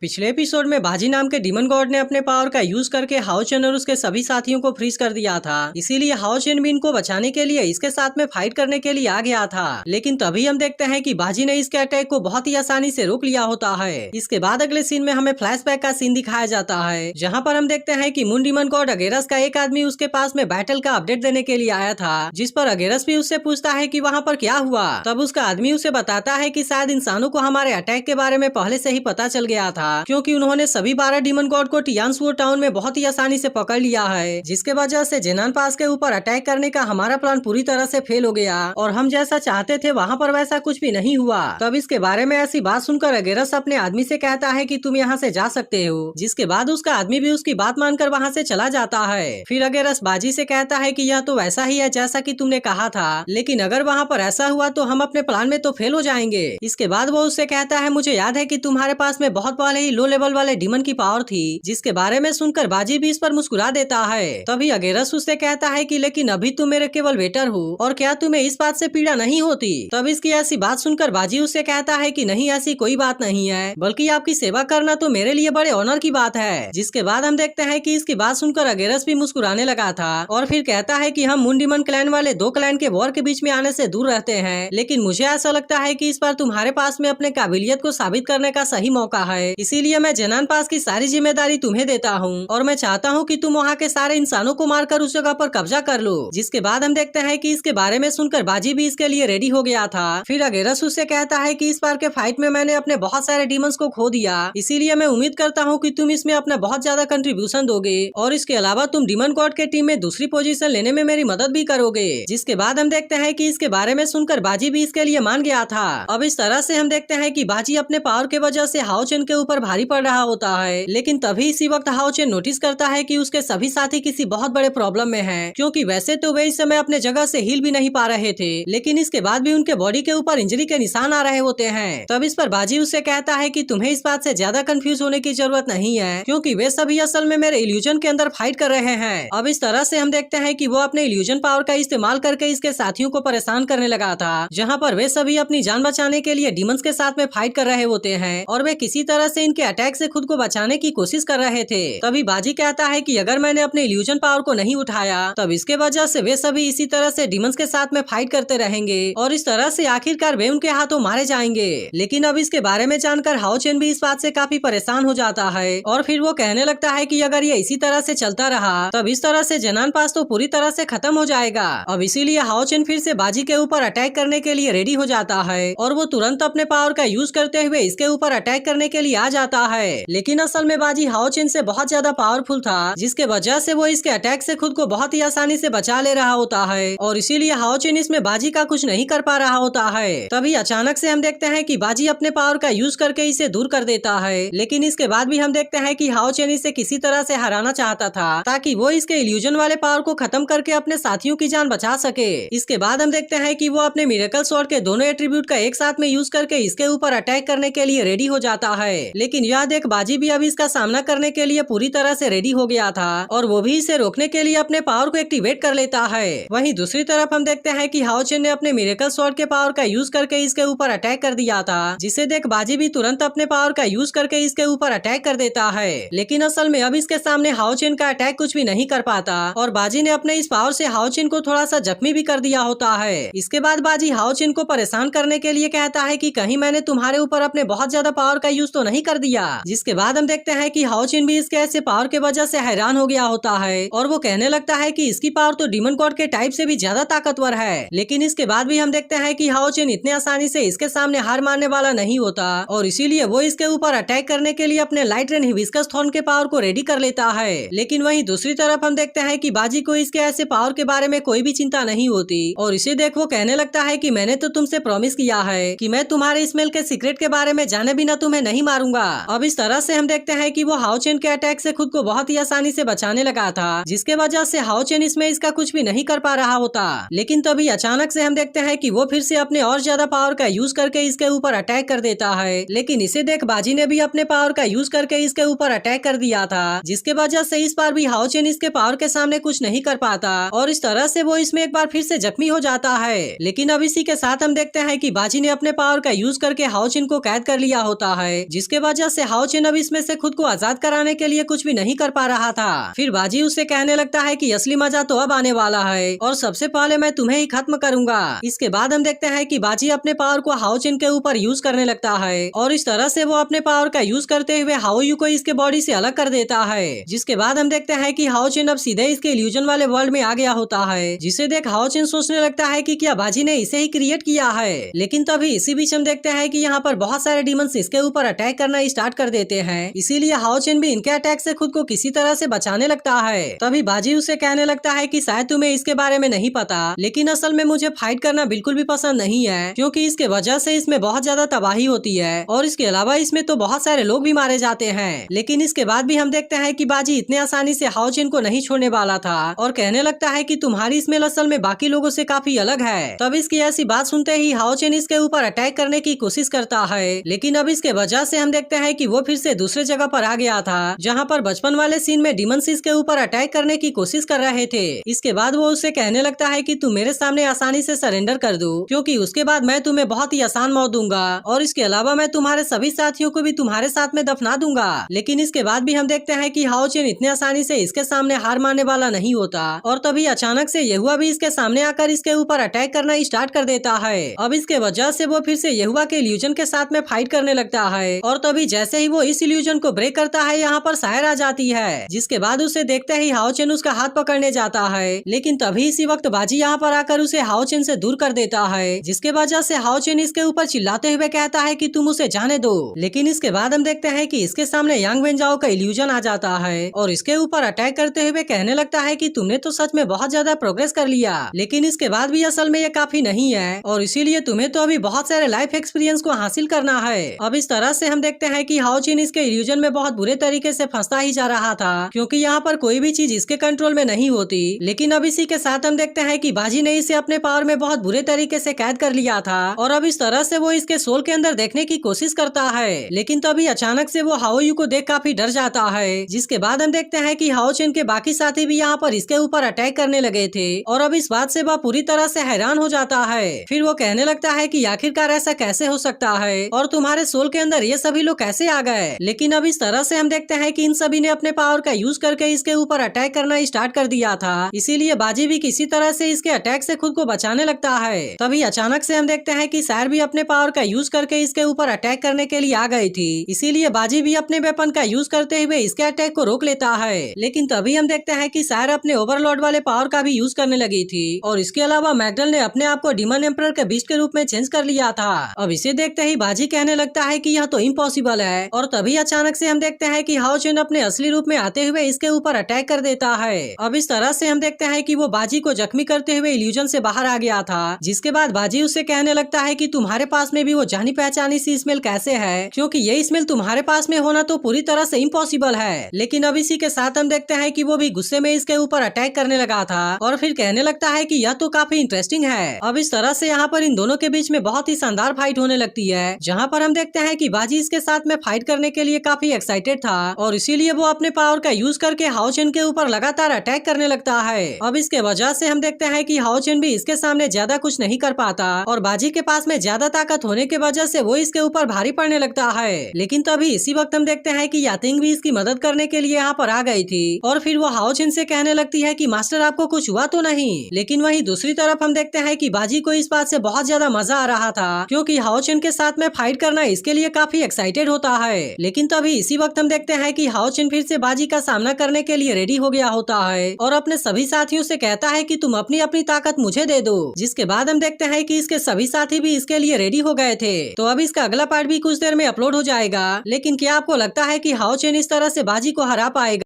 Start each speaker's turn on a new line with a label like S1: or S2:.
S1: पिछले एपिसोड में बाजी नाम के डीमन गॉड ने अपने पावर का यूज करके हाओ चेन और उसके सभी साथियों को फ्रीज कर दिया था। इसीलिए हाओ चेन भी इनको बचाने के लिए इसके साथ में फाइट करने के लिए आ गया था। लेकिन तभी हम देखते हैं कि बाजी ने इसके अटैक को बहुत ही आसानी से रोक लिया होता है। इसके बाद अगले सीन में हमें फ्लैशबैक का सीन दिखाया जाता है, जहाँ पर हम देखते हैं कि मून डीमन गॉड अगेरस का एक आदमी उसके पास में बैटल का अपडेट देने के लिए आया था, जिस पर अगेरस भी उससे पूछता है कि वहाँ पर क्या हुआ। तब उसका आदमी उसे बताता है कि शायद इंसानों को हमारे अटैक के बारे में पहले से ही पता चल गया था, क्योंकि उन्होंने सभी 12 डीमन गॉड को टियानसुओ टाउन में बहुत ही आसानी से पकड़ लिया है, जिसके वजह से जेनान पास के ऊपर अटैक करने का हमारा प्लान पूरी तरह से फेल हो गया और हम जैसा चाहते थे वहाँ पर वैसा कुछ भी नहीं हुआ। तब इसके बारे में ऐसी बात सुनकर अगेरस अपने आदमी से कहता है कि तुम यहाँ से जा सकते हो, जिसके बाद उसका आदमी भी उसकी बात मानकर वहाँ से चला जाता है। फिर अगेरस बाजी से कहता है कि यह तो वैसा ही है जैसा कि तुमने कहा था, लेकिन अगर वहाँ पर ऐसा हुआ तो हम अपने प्लान में तो फेल हो जाएंगे। इसके बाद वो उससे कहता है, मुझे याद है कि तुम्हारे पास में बहुत पहले ही लो लेवल वाले डीमन की पावर थी, जिसके बारे में सुनकर बाजी भी इस पर मुस्कुरा देता है। तभी अगेरस उससे कहता है कि लेकिन अभी तुम मेरे केवल वेटर हो और क्या तुम्हें इस बात से पीड़ा नहीं होती। तब इसकी ऐसी बात सुनकर बाजी उससे कहता है कि नहीं, ऐसी कोई बात नहीं है, बल्कि आपकी सेवा करना तो मेरे लिए बड़े ऑनर की बात है। जिसके बाद हम देखते हैं कि इसकी बात सुनकर अगेरस भी मुस्कुराने लगा था और फिर कहता है कि हम मून डीमन क्लैन वाले दो क्लैन के वॉर के बीच में आने से दूर रहते हैं, लेकिन मुझे ऐसा लगता है कि इस बार तुम्हारे पास में अपने काबिलियत को साबित करने का सही मौका है। इसीलिए मैं जेनान पास की सारी जिम्मेदारी तुम्हें देता हूँ और मैं चाहता हूँ कि तुम वहाँ के सारे इंसानों को मारकर उस जगह पर कब्जा कर लो। जिसके बाद हम देखते हैं कि इसके बारे में सुनकर बाजी भी इसके लिए रेडी हो गया था। फिर अगेरस उससे कहता है कि इस बार के फाइट में मैंने अपने बहुत सारे डीमंस को खो दिया, इसीलिए मैं उम्मीद करता हूँ कि तुम इसमें अपना बहुत ज्यादा कंट्रीब्यूशन दोगे और इसके अलावा तुम डीमन गॉड के टीम में दूसरी पोजीशन लेने में मेरी मदद भी करोगे। जिसके बाद हम देखते हैं कि इसके बारे में सुनकर बाजी भी इसके लिए मान गया था। अब इस तरह से हम देखते हैं कि बाजी अपने पावर के वजह से हाओ चेन के ऊपर भारी पड़ रहा होता है, लेकिन तभी इसी वक्त हाओ चेन नोटिस करता है कि उसके सभी साथी किसी बहुत बड़े प्रॉब्लम में हैं, क्योंकि वैसे तो वे इस समय अपने जगह से हिल भी नहीं पा रहे थे, लेकिन इसके बाद भी उनके बॉडी के ऊपर इंजरी के निशान आ रहे होते हैं। तब इस पर बाजी उससे कहता है कि तुम्हें इस बात से ज्यादा कंफ्यूज होने की जरूरत नहीं है, क्योंकि वे सभी असल में मेरे इल्यूजन के अंदर फाइट कर रहे हैं। अब इस तरह से हम देखते हैं कि वो अपने इल्यूजन पावर का इस्तेमाल करके इसके साथियों को परेशान करने लगा था, जहाँ पर वे सभी अपनी जान बचाने के लिए डीमंस के साथ में फाइट कर रहे होते हैं और वे किसी तरह से इनके अटैक से खुद को बचाने की कोशिश कर रहे थे। तभी बाजी कहता है कि अगर मैंने अपने इल्यूजन पावर को नहीं उठाया तब इसके वजह से वे सभी इसी तरह से डीमंस के साथ में फाइट करते रहेंगे और इस तरह से आखिरकार वे उनके हाथों मारे जाएंगे। लेकिन अब इसके बारे में जानकर हाओ चेन भी इस बात से काफी परेशान हो जाता है और फिर वो कहने लगता है कि अगर ये इसी तरह से चलता रहा तब इस तरह से जेनान पास तो पूरी तरह से खत्म हो जाएगा। अब इसीलिए हाओ चेन फिर से बाजी के ऊपर अटैक करने के लिए रेडी हो जाता है और वो तुरंत अपने पावर का यूज करते हुए इसके ऊपर अटैक करने के लिए आ जाता है। लेकिन असल में बाजी हाओ चेन से बहुत ज्यादा पावरफुल था, जिसके वजह से वो इसके अटैक से खुद को बहुत ही आसानी से बचा ले रहा होता है और इसीलिए हाओ चेन इसमें बाजी का कुछ नहीं कर पा रहा होता है। तभी अचानक से हम देखते हैं कि बाजी अपने पावर का यूज करके इसे दूर कर देता है, लेकिन इसके बाद भी हम देखते हैं कि हाओ चेन इसे किसी तरह से हराना चाहता था ताकि वो इसके इल्यूजन वाले पावर को खत्म करके अपने साथियों की जान बचा सके। इसके बाद हम देखते हैं कि वो अपने मिरेकल स्वॉर्ड के दोनों एट्रीब्यूट का एक साथ में यूज करके इसके ऊपर अटैक करने के लिए रेडी हो जाता है। लेकिन यह देख बाजी भी अभी इसका सामना करने के लिए पूरी तरह से रेडी हो गया था और वो भी इसे रोकने के लिए अपने पावर को एक्टिवेट कर लेता है। वहीं दूसरी तरफ हम देखते हैं कि हाओ चेन ने अपने मिरेकल स्वॉर्ड के पावर का यूज करके इसके ऊपर अटैक कर दिया था, जिसे देख बाजी भी तुरंत अपने पावर का यूज करके इसके ऊपर अटैक कर देता है। लेकिन असल में अब इसके सामने हाओ चेन का अटैक कुछ भी नहीं कर पाता और बाजी ने अपने इस पावर से हाओ चेन को थोड़ा सा जख्मी भी कर दिया होता है। इसके बाद बाजी हाओ चेन को परेशान करने के लिए कहता है कि कहीं मैंने तुम्हारे ऊपर अपने बहुत ज्यादा पावर का यूज तो नहीं कर दिया। जिसके बाद हम देखते हैं कि हाओ चेन भी इसके ऐसे पावर के वजह से हैरान हो गया होता है और वो कहने लगता है कि इसकी पावर तो डीमन गॉड के टाइप से भी ज्यादा ताकतवर है। लेकिन इसके बाद भी हम देखते हैं कि हाओ चेन इतने आसानी से इसके सामने हार मानने वाला नहीं होता और इसीलिए वो इसके ऊपर अटैक करने के लिए अपने लाइट रेन हिबिस्कस थॉर्न के पावर को रेडी कर लेता है। लेकिन वहीं दूसरी तरफ हम देखते हैं कि बाजी को इसके ऐसे पावर के बारे में कोई भी चिंता नहीं होती और इसे देख वो कहने लगता है कि मैंने तो तुमसे प्रॉमिस किया है कि मैं तुम्हारे स्मेल के सीक्रेट के बारे में जाने बिना तुम्हें नहीं मारूंगा। अब इस तरह से हम देखते हैं कि वो हाओ चेन के अटैक से खुद को बहुत ही आसानी से बचाने लगा था, जिसके वजह से हाओ चेन इसमें इसका कुछ भी नहीं कर पा रहा होता। लेकिन तभी अचानक से हम देखते हैं कि वो फिर से अपने और ज्यादा पावर का यूज करके इसके ऊपर अटैक कर देता है। लेकिन इसे देख बाजी ने भी अपने पावर का यूज करके इसके ऊपर अटैक कर दिया था, जिसके वजह से इस बार भी हाओ चेन इसके पावर के सामने कुछ नहीं कर पाता और इस तरह से वो इसमें एक बार फिर से जख्मी हो जाता है। लेकिन अब इसी के साथ हम देखते हैं कि बाजी ने अपने पावर का यूज करके हाओ चेन को कैद कर लिया होता है, जिसके वजह से हाओ चेन अब इसमें से खुद को आजाद कराने के लिए कुछ भी नहीं कर पा रहा था। फिर बाजी उससे कहने लगता है कि असली मजा तो अब आने वाला है और सबसे पहले मैं तुम्हें ही खत्म करूंगा। इसके बाद हम देखते हैं कि बाजी अपने पावर को हाओ चेन के ऊपर यूज करने लगता है और इस तरह से वो अपने पावर का यूज करते हुए हाओ यू को इसके बॉडी से अलग कर देता है। जिसके बाद हम देखते हैं कि हाओ चेन अब सीधे इसके इल्यूजन वाले वर्ल्ड में आ गया होता है, जिसे देख हाओ चेन सोचने लगता है कि क्या बाजी ने इसे ही क्रिएट किया है। लेकिन तभी इसी बीच हम देखते हैं कि यहाँ पर बहुत सारे डीमंस इसके ऊपर अटैक करना स्टार्ट कर देते हैं, इसीलिए हाओ चेन भी इनके अटैक से खुद को किसी तरह से बचाने लगता है। तभी बाजी उसे कहने लगता है कि शायद तुम्हें इसके बारे में नहीं पता, लेकिन असल में मुझे फाइट करना बिल्कुल भी पसंद नहीं है, क्योंकि इसके वजह से इसमें बहुत ज्यादा तबाही होती है और इसके अलावा इसमें तो बहुत सारे लोग भी मारे जाते हैं। लेकिन इसके बाद भी हम देखते हैं कि बाजी इतने आसानी से हाओ चेन को नहीं छोड़ने वाला था और कहने लगता है कि तुम्हारी स्मेल असल में बाकी लोगों से काफी अलग है। तब इसकी ऐसी बात सुनते ही हाओ चेन इसके ऊपर अटैक करने की कोशिश करता है, लेकिन अब इसके वजह से हम देखते हैं कि वो फिर से दूसरे जगह पर आ गया था जहाँ पर बचपन वाले सीन में डीमंस इसके ऊपर अटैक करने की कोशिश कर रहे थे। इसके बाद वो उससे कहने लगता है कि तुम मेरे सामने आसानी से सरेंडर कर दो, क्योंकि उसके बाद मैं तुम्हें बहुत ही आसान मौत दूंगा और इसके अलावा मैं तुम्हारे सभी साथियों को भी तुम्हारे साथ में दफना दूंगा। लेकिन इसके बाद भी हम देखते हैं कि हाओ चेन इतने आसानी से इसके सामने हार मानने वाला नहीं होता और तभी अचानक से यहुआ भी इसके सामने आकर इसके ऊपर अटैक करना स्टार्ट कर देता है। अब इसके वजह से वो फिर से यहुआ के इल्यूजन के साथ में फाइट करने लगता है और तभी जैसे ही वो इस इल्यूजन को ब्रेक करता है यहाँ पर सायर आ जाती है, जिसके बाद उसे देखते ही हाओ चेन उसका हाथ पकड़ने जाता है, लेकिन तभी इसी वक्त बाजी यहाँ पर आकर उसे हाओ चेन से दूर कर देता है, जिसके वजह से हाओ चेन इसके ऊपर चिल्लाते हुए कहता है कि तुम उसे जाने दो। लेकिन इसके बाद हम देखते हैं कि इसके सामने यांग वेनजाओ का इल्यूजन आ जाता है और इसके ऊपर अटैक करते हुए कहने लगता है कि तुमने तो सच में बहुत ज्यादा प्रोग्रेस कर लिया, लेकिन इसके बाद भी असल में ये काफी नहीं है और इसीलिए तुम्हें तो अभी बहुत सारे लाइफ एक्सपीरियंस को हासिल करना है। अब इस तरह से हम देखते हैं कि हाओ चेन इसके इल्यूजन में बहुत बुरे तरीके से फंसता ही जा रहा था, क्योंकि यहाँ पर कोई भी चीज इसके कंट्रोल में नहीं होती। लेकिन अब इसी के साथ हम देखते हैं कि बाजी ने इसे अपने पावर में बहुत बुरे तरीके से कैद कर लिया था और अब इस तरह से वो इसके सोल के अंदर देखने की कोशिश करता है। लेकिन तभी अचानक से वो हाओ यू को देख काफी डर जाता है, जिसके बाद हम देखते हैं कि हाओ चेन के बाकी साथी भी यहाँ पर इसके ऊपर अटैक करने लगे थे और अब इस बात से वह पूरी तरह से हैरान हो जाता है। फिर वो कहने लगता है कि आखिरकार ऐसा कैसे हो सकता है और तुम्हारे सोल के अंदर ये सभी लोग कैसे आ गए। लेकिन अब इस तरह से हम देखते हैं कि इन सभी ने अपने पावर का यूज करके इसके ऊपर अटैक करना स्टार्ट कर दिया था, इसीलिए बाजी भी किसी तरह से इसके अटैक से खुद को बचाने लगता है। तभी अचानक से हम देखते हैं कि सायर भी अपने पावर का यूज करके इसके ऊपर अटैक करने के लिए आ गई थी, इसीलिए बाजी भी अपने वेपन का यूज करते हुए इसके अटैक को रोक लेता है। लेकिन तभी हम देखते हैं कि सायर अपने ओवरलॉर्ड वाले पावर का भी यूज करने लगी थी और इसके अलावा मैकडल ने अपने आप को डीमन एम्परर के बीस्ट के रूप में चेंज कर लिया था। अब इसे देखते ही बाजी कहने लगता है कि यह तो इम्पॉसिबल है और तभी अचानक से हम देखते हैं कि हाओ चेन अपने असली रूप में आते हुए इसके ऊपर अटैक कर देता है। अब इस तरह से हम देखते हैं कि वो बाजी को जख्मी करते हुए इल्यूजन से बाहर आ गया था, जिसके बाद बाजी उससे कहने लगता है कि तुम्हारे पास में भी वो जानी पहचानी सी स्मेल कैसे है, क्योंकि ये स्मेल तुम्हारे पास में होना तो पूरी तरह से इम्पॉसिबल है। लेकिन अब इसी के साथ हम देखते हैं कि वो भी गुस्से में इसके ऊपर अटैक करने लगा था और फिर कहने लगता है कि यह तो काफी इंटरेस्टिंग है। अब इस तरह से यहाँ पर इन दोनों के बीच में बहुत ही शानदार फाइट होने लगती है, जहाँ पर हम देखते हैं कि बाजी इसके साथ में फाइट करने के लिए काफी एक्साइटेड था और इसीलिए वो अपने पावर का यूज करके हाओ चेन के ऊपर लगातार अटैक करने लगता है। अब इसके वजह से हम देखते हैं कि हाओ चेन भी इसके सामने ज्यादा कुछ नहीं कर पाता और बाजी के पास में ज्यादा ताकत होने के वजह से वो इसके ऊपर भारी पड़ने लगता है। लेकिन तभी इसी वक्त हम देखते हैं कि यातिंग भी इसकी मदद करने के लिए यहाँ पर आ गई थी और फिर वो हाओ चेन से कहने लगती है कि मास्टर आपको कुछ हुआ तो नहीं। लेकिन वहीं दूसरी तरफ हम देखते हैं कि बाजी को इस बात से बहुत ज्यादा मजा आ रहा था, क्योंकि हाओ चेन के साथ में फाइट करना इसके लिए काफी एक्साइटेड होता है। लेकिन तभी इसी वक्त हम देखते हैं कि हाओ चेन फिर से बाजी का सामना करने के लिए रेडी हो गया होता है और अपने सभी साथियों से कहता है कि तुम अपनी अपनी ताकत मुझे दे दो। जिसके बाद हम देखते हैं कि इसके सभी साथी भी इसके लिए रेडी हो गए थे। तो अब इसका अगला पार्ट भी कुछ देर में अपलोड हो जाएगा। लेकिन क्या आपको लगता है कि हाओ चेन इस तरह से बाजी को हरा पाएगा?